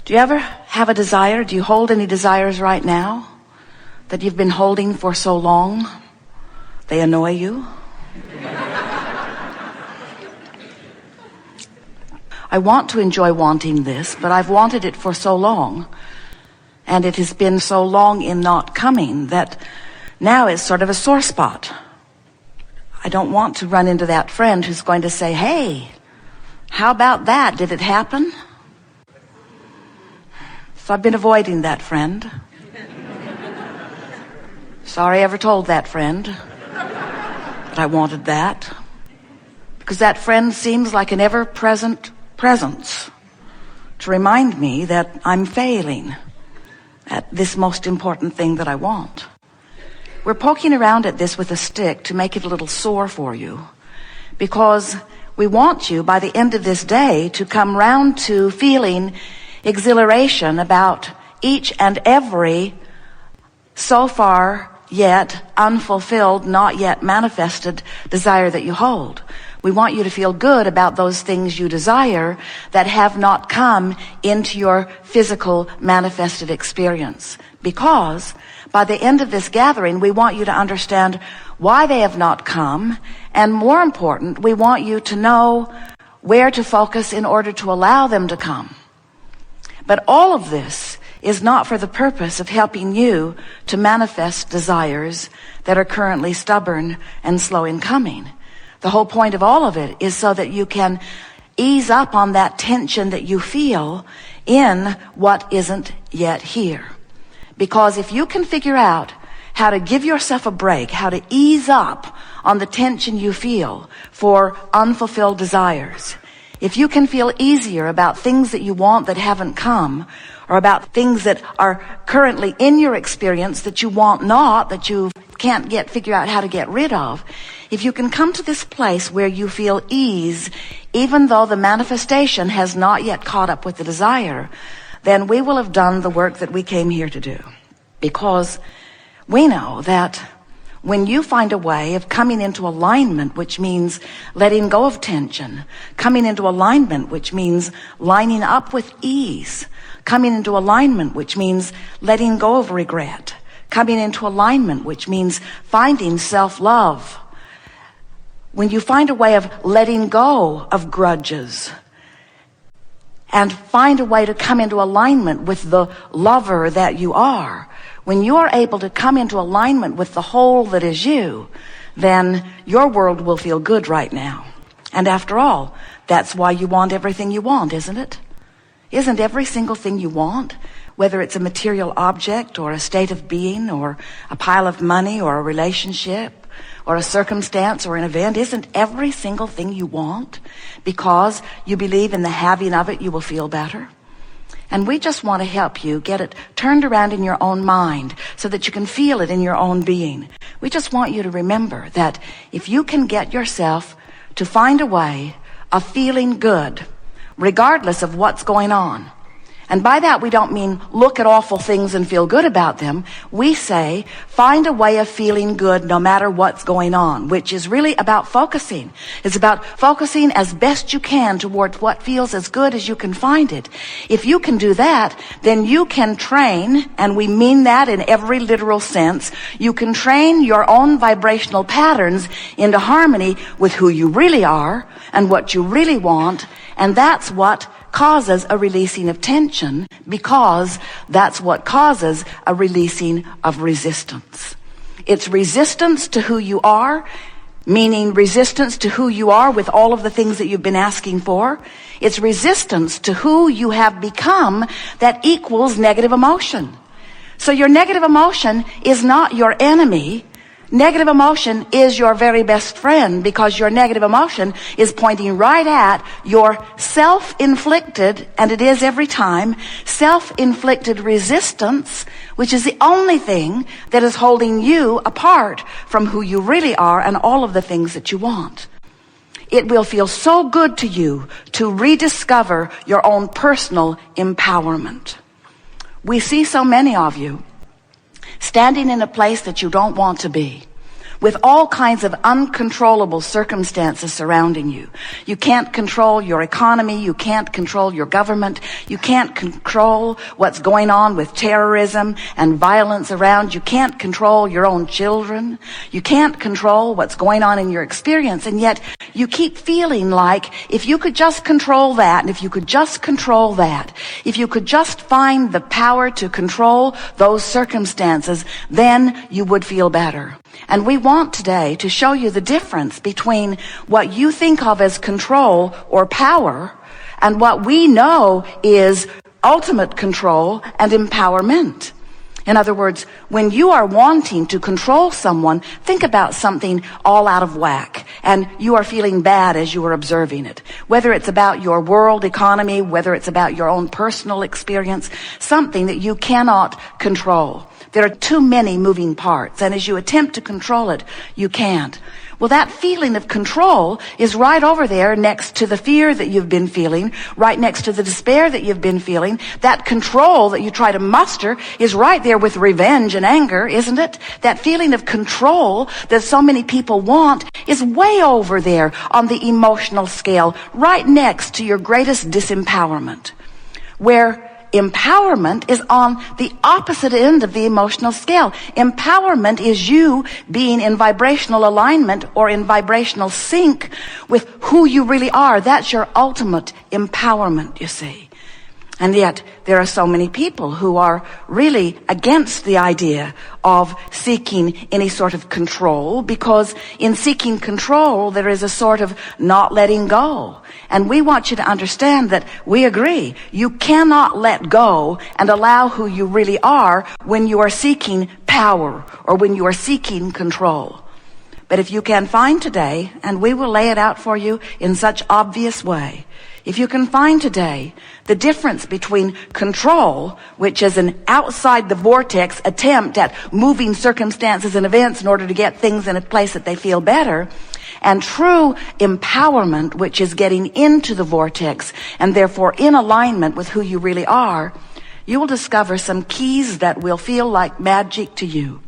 Do you ever have a desire? Do you hold any desires right now that you've been holding for so long? They annoy you? I want to enjoy wanting this, but I've wanted it for so long, and it has been so long in not coming that now it's sort of a sore spot. I don't want to run into that friend who's going to say, hey, how about that? Did it happen? So I've been avoiding that friend. Sorry I ever told that friend that I wanted that. Because that friend seems like an ever-present presence to remind me that I'm failing at this most important thing that I want. We're poking around at this with a stick to make it a little sore for you, because we want you by the end of this day to come round to feeling exhilaration about each and every so far yet unfulfilled, not yet manifested desire that you hold. We want you to feel good about those things you desire that have not come into your physical manifested experience. Because by the end of this gathering, we want you to understand why they have not come. And more important, we want you to know where to focus in order to allow them to come. But all of this is not for the purpose of helping you to manifest desires that are currently stubborn and slow in coming. The whole point of all of it is so that you can ease up on that tension that you feel in what isn't yet here. Because if you can figure out how to give yourself a break, how to ease up on the tension you feel for unfulfilled desires, if you can feel easier about things that you want that haven't come, or about things that are currently in your experience that you want not, that you can't figure out how to get rid of, if you can come to this place where you feel ease, even though the manifestation has not yet caught up with the desire, then we will have done the work that we came here to do. Because we know that when you find a way of coming into alignment, which means letting go of tension, coming into alignment, which means lining up with ease, coming into alignment, which means letting go of regret, coming into alignment, which means finding self-love. When you find a way of letting go of grudges and find a way to come into alignment with the lover that you are, when you are able to come into alignment with the whole that is you, then your world will feel good right now. And after all, that's why you want everything you want, isn't it? Isn't every single thing you want, whether it's a material object or a state of being or a pile of money or a relationship or a circumstance or an event, isn't every single thing you want because you believe in the having of it you will feel better? And we just want to help you get it turned around in your own mind so that you can feel it in your own being. We just want you to remember that if you can get yourself to find a way of feeling good, regardless of what's going on. And by that we don't mean look at awful things and feel good about them. We say find a way of feeling good no matter what's going on, which is really about focusing. It's about focusing as best you can towards what feels as good as you can find it. If you can do that, then you can train, and we mean that in every literal sense, you can train your own vibrational patterns into harmony with who you really are and what you really want, and that's what causes a releasing of tension, because that's what causes a releasing of resistance. It's resistance to who you are, meaning resistance to who you are with all of the things that you've been asking for. It's resistance to who you have become that equals negative emotion. So your negative emotion is not your enemy. Negative emotion is your very best friend, because your negative emotion is pointing right at your self-inflicted, and it is every time, self-inflicted resistance, which is the only thing that is holding you apart from who you really are and all of the things that you want. It will feel so good to you to rediscover your own personal empowerment. We see so many of you standing in a place that you don't want to be, with all kinds of uncontrollable circumstances surrounding you. You can't control your economy. You can't control your government. You can't control what's going on with terrorism and violence around. You can't control your own children. You can't control what's going on in your experience. And yet you keep feeling like if you could just control that, and if you could just control that, if you could just find the power to control those circumstances, then you would feel better. And we want today to show you the difference between what you think of as control or power and what we know is ultimate control and empowerment. In other words, when you are wanting to control someone, think about something all out of whack and you are feeling bad as you are observing it. Whether it's about your world economy, whether it's about your own personal experience, something that you cannot control. There are too many moving parts, and as you attempt to control it, you can't. Well, that feeling of control is right over there next to the fear that you've been feeling, right next to the despair that you've been feeling. That control that you try to muster is right there with revenge and anger, isn't it? That feeling of control that so many people want is way over there on the emotional scale, right next to your greatest disempowerment, where empowerment is on the opposite end of the emotional scale. Empowerment is you being in vibrational alignment or in vibrational sync with who you really are. That's your ultimate empowerment, you see. And yet, there are so many people who are really against the idea of seeking any sort of control, because in seeking control, there is a sort of not letting go. And we want you to understand that we agree. You cannot let go and allow who you really are when you are seeking power or when you are seeking control. But if you can find today, and we will lay it out for you in such obvious way, if you can find today the difference between control, which is an outside the vortex attempt at moving circumstances and events in order to get things in a place that they feel better, and true empowerment, which is getting into the vortex and therefore in alignment with who you really are, you will discover some keys that will feel like magic to you.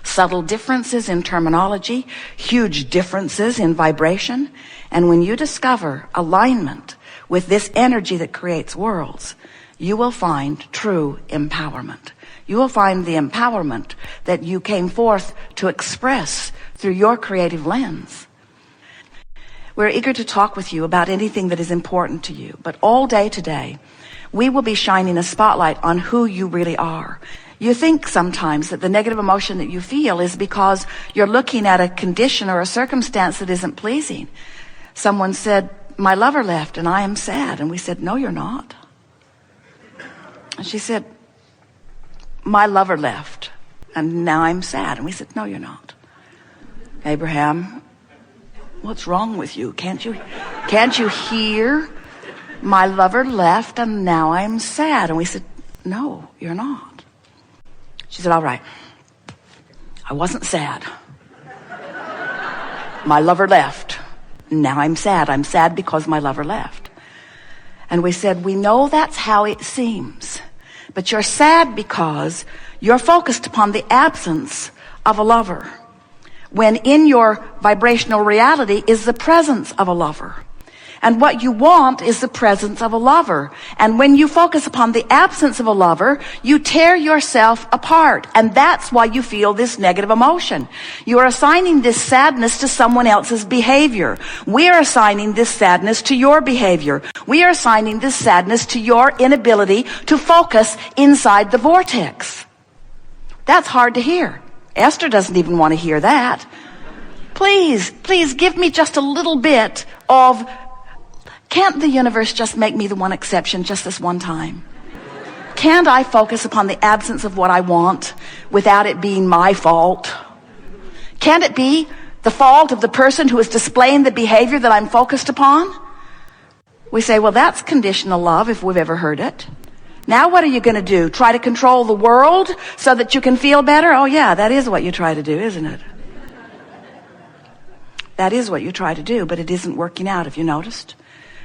Subtle differences in terminology, huge differences in vibration. And when you discover alignment with this energy that creates worlds, you will find true empowerment. You will find the empowerment that you came forth to express through your creative lens. We're eager to talk with you about anything that is important to you, but all day today, we will be shining a spotlight on who you really are. You think sometimes that the negative emotion that you feel is because you're looking at a condition or a circumstance that isn't pleasing. Someone said, "My lover left and I am sad." And we said, "No, you're not." And she said, "My lover left and now I'm sad." And we said, "No, you're not." "Abraham, what's wrong with you? Can't you hear? My lover left and now I'm sad." And we said, "No, you're not." She said, "All right, I wasn't sad. My lover left. Now I'm sad. I'm sad because my lover left." And we said, "We know that's how it seems, but you're sad because you're focused upon the absence of a lover, when in your vibrational reality is the presence of a lover. And what you want is the presence of a lover. And when you focus upon the absence of a lover, you tear yourself apart. And that's why you feel this negative emotion. You are assigning this sadness to someone else's behavior. We are assigning this sadness to your behavior. We are assigning this sadness to your inability to focus inside the vortex. That's hard to hear. Esther doesn't even want to hear that. Please give me just a little bit of, can't the universe just make me the one exception just this one time? Can't I focus upon the absence of what I want without it being my fault? Can't it be the fault of the person who is displaying the behavior that I'm focused upon? We say, well, that's conditional love if we've ever heard it. Now what are you going to do? Try to control the world so that you can feel better? Oh yeah, that is what you try to do, isn't it? That is what you try to do, but it isn't working out, have you noticed?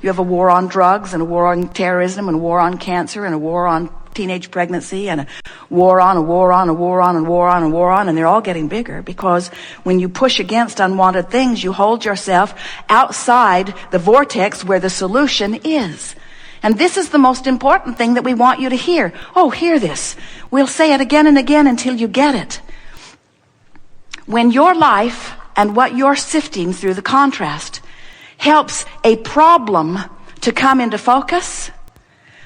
You have a war on drugs and a war on terrorism and a war on cancer and a war on teenage pregnancy and a war on, and they're all getting bigger, because when you push against unwanted things, you hold yourself outside the vortex where the solution is. And this is the most important thing that we want you to hear. Oh, hear this. We'll say it again and again until you get it. When your life and what you're sifting through, the contrast, helps a problem to come into focus,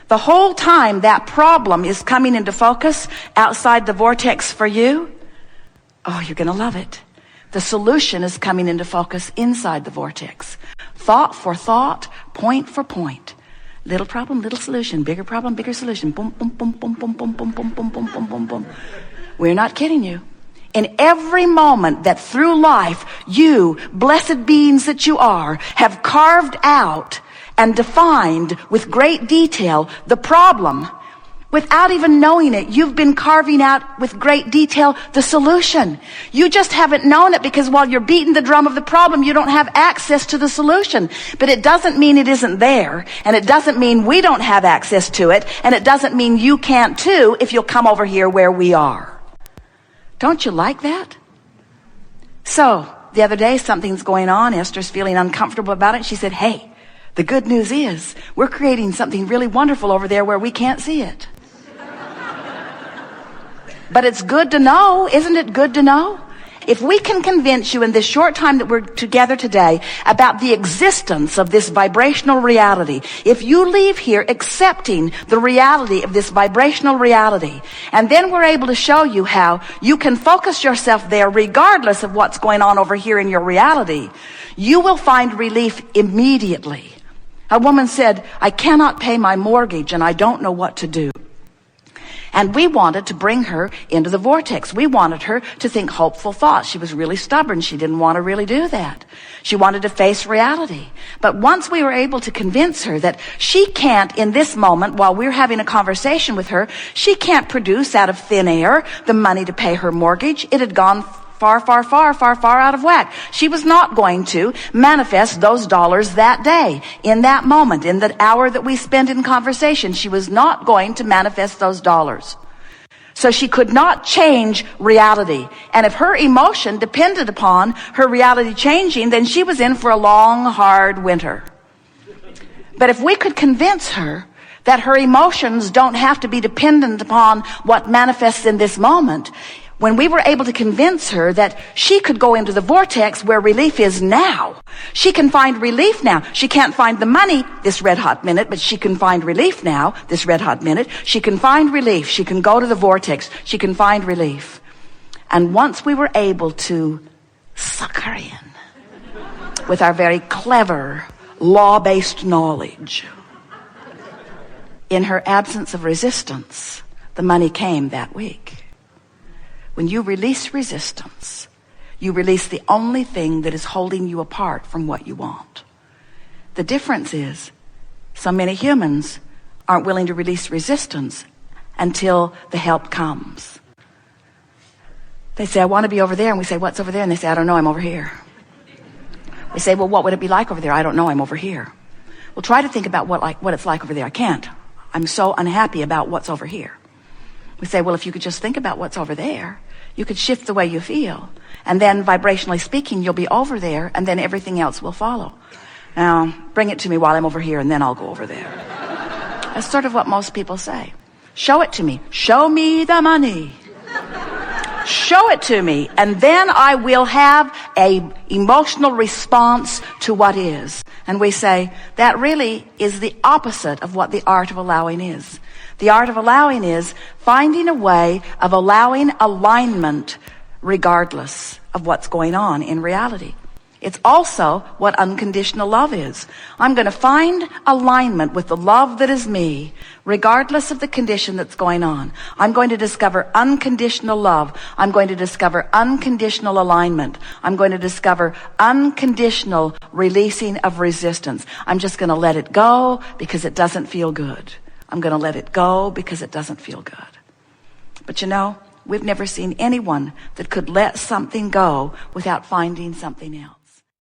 the whole time that problem is coming into focus outside the vortex for you, oh, you're going to love it. The solution is coming into focus inside the vortex. Thought for thought, point for point. Little problem, little solution. Bigger problem, bigger solution. Boom, boom, boom, boom, boom, boom, boom, boom, boom, boom, boom, boom, boom. We're not kidding you. In every moment that through life, you, blessed beings that you are, have carved out and defined with great detail the problem, without even knowing it, you've been carving out with great detail the solution. You just haven't known it because while you're beating the drum of the problem, you don't have access to the solution. But it doesn't mean it isn't there, and it doesn't mean we don't have access to it, and it doesn't mean you can't too if you'll come over here where we are. Don't you like that? So, the other day something's going on. Esther's feeling uncomfortable about it. She said, hey, the good news is we're creating something really wonderful over there where we can't see it. But it's good to know. Isn't it good to know? If we can convince you in this short time that we're together today about the existence of this vibrational reality, if you leave here accepting the reality of this vibrational reality, and then we're able to show you how you can focus yourself there regardless of what's going on over here in your reality, you will find relief immediately. A woman said, I cannot pay my mortgage and I don't know what to do. And we wanted to bring her into the vortex. We wanted her to think hopeful thoughts. She was really stubborn. She didn't want to really do that. She wanted to face reality. But once we were able to convince her that she can't, in this moment, while we're having a conversation with her, she can't produce out of thin air the money to pay her mortgage. It had gone far out of whack. She was not going to manifest those dollars that day, in that moment, in the hour that we spent in conversation. She was not going to manifest those dollars. So she could not change reality. And if her emotion depended upon her reality changing, then she was in for a long, hard winter. But if we could convince her that her emotions don't have to be dependent upon what manifests in this moment, when we were able to convince her that she could go into the vortex where relief is now, she can find relief now. She can't find the money this red hot minute, but she can find relief now, this red hot minute. She can find relief. She can go to the vortex. She can find relief. And once we were able to suck her in with our very clever, law-based knowledge, in her absence of resistance, the money came that week. When you release resistance, you release the only thing that is holding you apart from what you want. The difference is, so many humans aren't willing to release resistance until the help comes. They say, I want to be over there. And we say, what's over there? And they say, I don't know, I'm over here. We say, well, what would it be like over there? I don't know, I'm over here. Well, try to think about what it's like over there. I can't. I'm so unhappy about what's over here. We say, well, if you could just think about what's over there, you could shift the way you feel. And then, vibrationally speaking, you'll be over there, and then everything else will follow. Now, bring it to me while I'm over here, and then I'll go over there. That's sort of what most people say. Show it to me. Show me the money. Show it to me, and then I will have an emotional response to what is. And we say, that really is the opposite of what the art of allowing is. The art of allowing is finding a way of allowing alignment regardless of what's going on in reality. It's also what unconditional love is. I'm going to find alignment with the love that is me, regardless of the condition that's going on. I'm going to discover unconditional love. I'm going to discover unconditional alignment. I'm going to discover unconditional releasing of resistance. I'm just going to let it go because it doesn't feel good. I'm going to let it go because it doesn't feel good. But you know, we've never seen anyone that could let something go without finding something else.